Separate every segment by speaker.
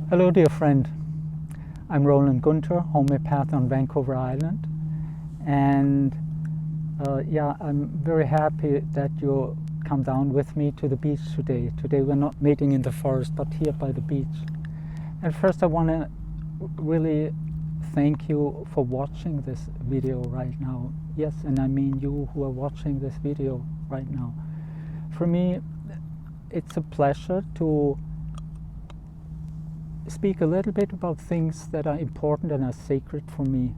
Speaker 1: Hello, dear friend. I'm Roland Gunther, homeopath on Vancouver Island, and I'm very happy that you come down with me to the beach today. Today we're not meeting in the forest, but here by the beach. And first I want to really thank you for watching this video right now. Yes, and I mean you who are watching this video right now. For me, it's a pleasure to speak a little bit about things that are important and are sacred for me,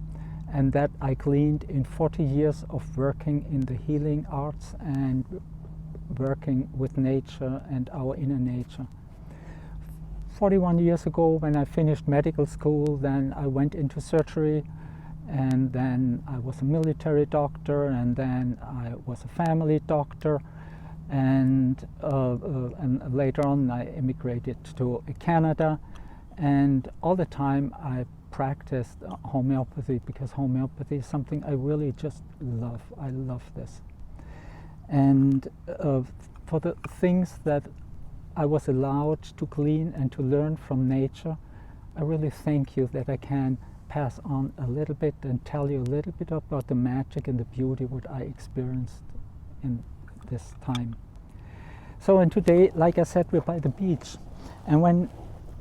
Speaker 1: and that I gleaned in 40 years of working in the healing arts and working with nature and our inner nature. 41 years ago, when I finished medical school, then I went into surgery, and then I was a military doctor, and then I was a family doctor, and later on I immigrated to Canada. And all the time I practiced homeopathy, because homeopathy is something I really just love. I love this. And for the things that I was allowed to glean and to learn from nature, I really thank you that I can pass on a little bit and tell you a little bit about the magic and the beauty what I experienced in this time. So, and today, like I said, we're by the beach. And when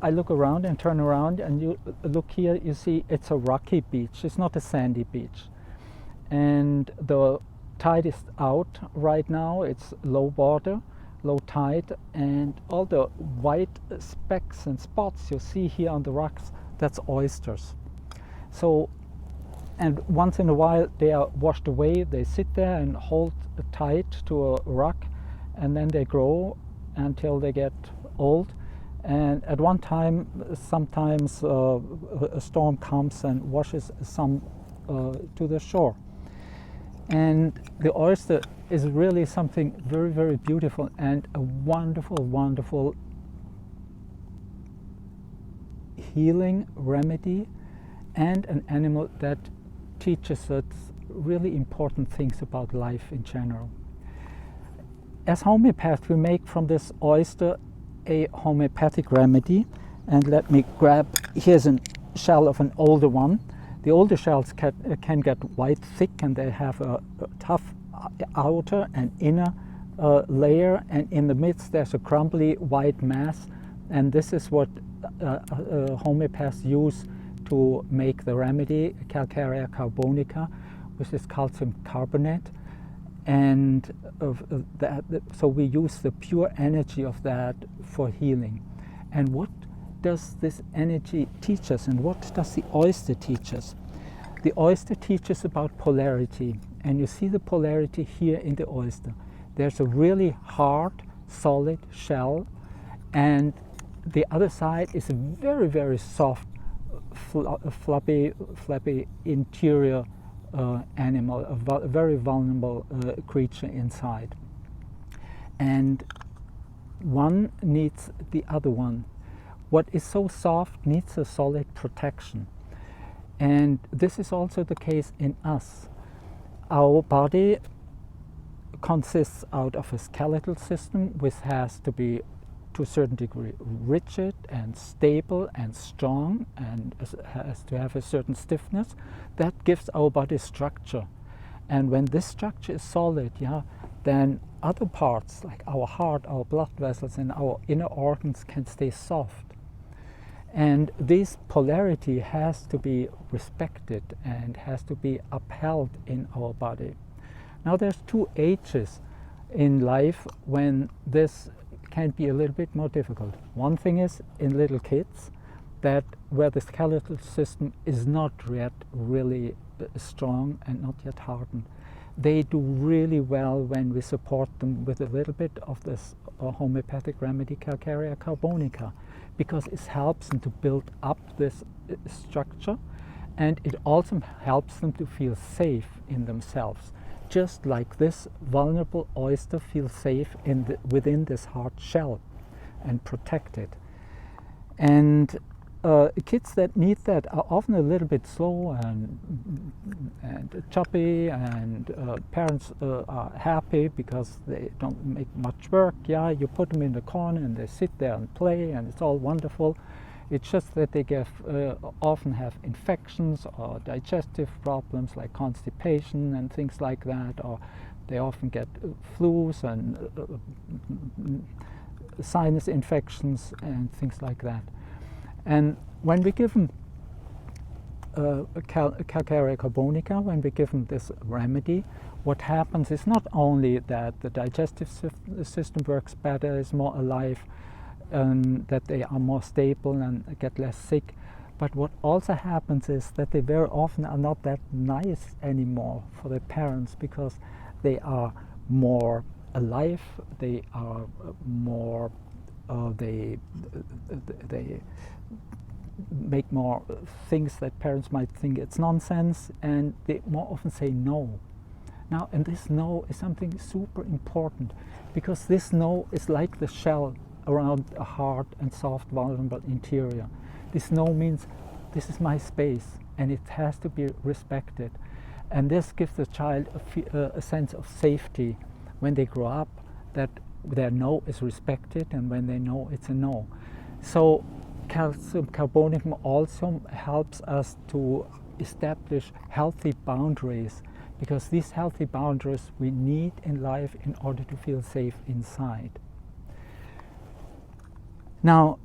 Speaker 1: I look around and turn around and you look here, you see it's a rocky beach. It's not a sandy beach. And the tide is out right now. It's low water, low tide, and all the white specks and spots you see here on the rocks, that's oysters. So, and once in a while they are washed away. They sit there and hold tight to a rock, and then they grow until they get old. And at one time, sometimes a storm comes and washes some to the shore. And the oyster is really something very, very beautiful and a wonderful, wonderful healing remedy, and an animal that teaches us really important things about life in general. As homeopaths, we make from this oyster a homeopathic remedy, and let me grab, here's a shell of an older one. The older shells can get white thick, and they have a tough outer and inner layer, and in the midst there's a crumbly white mass, and this is what homeopaths use to make the remedy, calcarea carbonica, which is calcium carbonate. And so we use the pure energy of that for healing. And what does this energy teach us, and what does the oyster teach us? The oyster teaches about polarity, and you see the polarity here in the oyster. There's a really hard, solid shell, and the other side is a very, very soft, fluffy interior animal, a very vulnerable creature inside. And one needs the other one. What is so soft needs a solid protection. And this is also the case in us. Our body consists out of a skeletal system, which has to be to a certain degree rigid and stable and strong, and has to have a certain stiffness. That gives our body structure. And when this structure is solid, then other parts like our heart, our blood vessels, and our inner organs can stay soft. And this polarity has to be respected and has to be upheld in our body. Now there's two ages in life when this can be a little bit more difficult. One thing is in little kids, that where the skeletal system is not yet really strong and not yet hardened. They do really well when we support them with a little bit of this homeopathic remedy, calcarea carbonica, because it helps them to build up this structure, and it also helps them to feel safe in themselves. Just like this vulnerable oyster feels safe within this hard shell and protected. And kids that need that are often a little bit slow and choppy, and parents are happy because they don't make much work. Yeah, you put them in the corner and they sit there and play, and it's all wonderful. It's just that they often have infections or digestive problems like constipation and things like that, or they often get flus and sinus infections and things like that. And when we give them calcarea carbonica, when we give them this remedy, what happens is not only that the digestive system works better, is more alive, that they are more stable and get less sick, but what also happens is that they very often are not that nice anymore for their parents, because they are more alive, they are more, they make more things that parents might think it's nonsense, and they more often say no. Now, and this no is something super important, because this no is like the shell around a hard and soft, vulnerable interior. This no means this is my space and it has to be respected. And this gives the child a sense of safety when they grow up, that their no is respected, and when they know it's a no. So calcium carbonicum also helps us to establish healthy boundaries, because these healthy boundaries we need in life in order to feel safe inside. Now,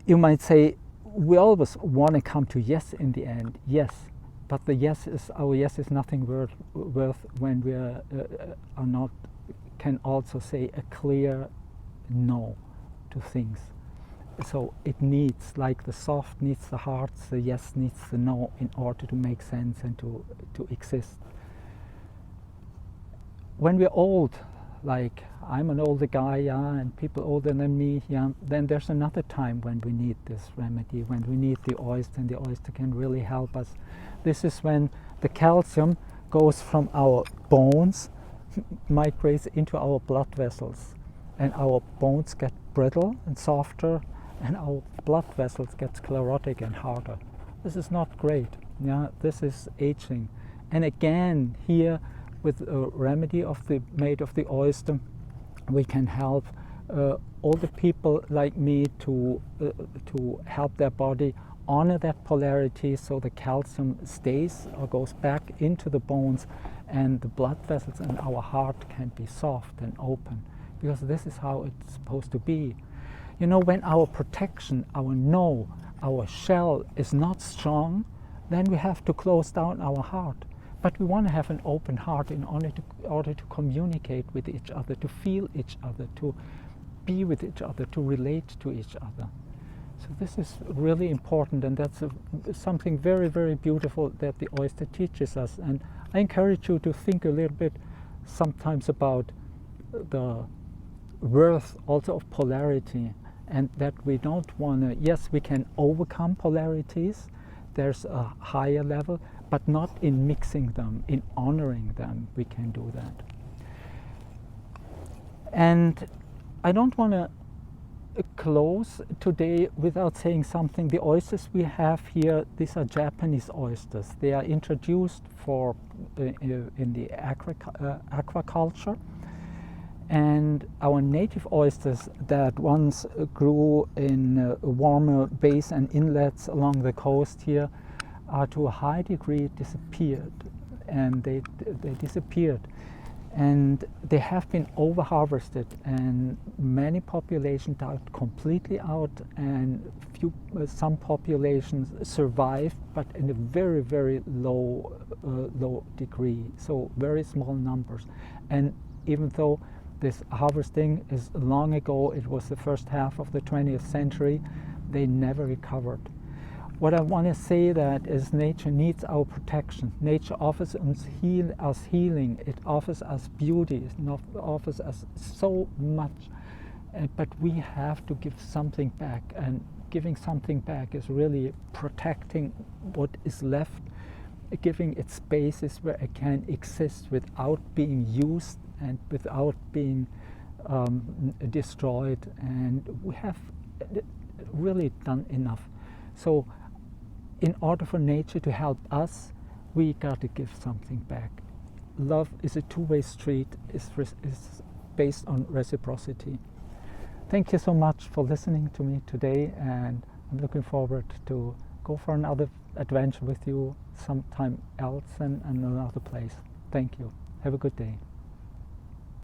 Speaker 1: you might say, we always want to come to yes in the end. Yes, but our yes is nothing worth when we can also say a clear no to things. So it needs, like the soft needs the hard, the yes needs the no in order to make sense and to exist. When we're old, like I'm an older guy, yeah, and people older than me, yeah, then there's another time when we need this remedy, when we need the oyster, and the oyster can really help us. This is when the calcium goes from our bones, migrates into our blood vessels, and our bones get brittle and softer, and our blood vessels get sclerotic and harder. This is not great. Yeah, this is aging. And again, here with a remedy made of the oyster, we can help older people like me to help their body honor that polarity, so the calcium stays or goes back into the bones, and the blood vessels in our heart can be soft and open, because this is how it's supposed to be. You know, when our protection, our shell is not strong, then we have to close down our heart. But we want to have an open heart in order to communicate with each other, to feel each other, to be with each other, to relate to each other. So this is really important, and that's something very, very beautiful that the oyster teaches us. And I encourage you to think a little bit sometimes about the worth also of polarity, and that we don't want to, yes, we can overcome polarities, there's a higher level, but not in mixing them, in honoring them, we can do that. And I don't want to close today without saying something. The oysters we have here, these are Japanese oysters. They are introduced in the aquaculture. And our native oysters that once grew in warmer bays and inlets along the coast here are to a high degree disappeared, and they disappeared, and they have been over-harvested, and many populations died completely out, and some populations survived, but in a very, very low degree, so very small numbers. And even though this harvesting is long ago, it was the first half of the 20th century, they never recovered. What I want to say that is nature needs our protection. Nature offers us healing, it offers us beauty, it offers us so much, but we have to give something back, and giving something back is really protecting what is left, giving it spaces where it can exist without being used and without being destroyed. And we have really done enough So in order for nature to help us, we got to give something back. Love is a two-way street, is based on reciprocity. Thank you so much for listening to me today, and I'm looking forward to go for another adventure with you sometime else and another place. Thank you. Have a good day.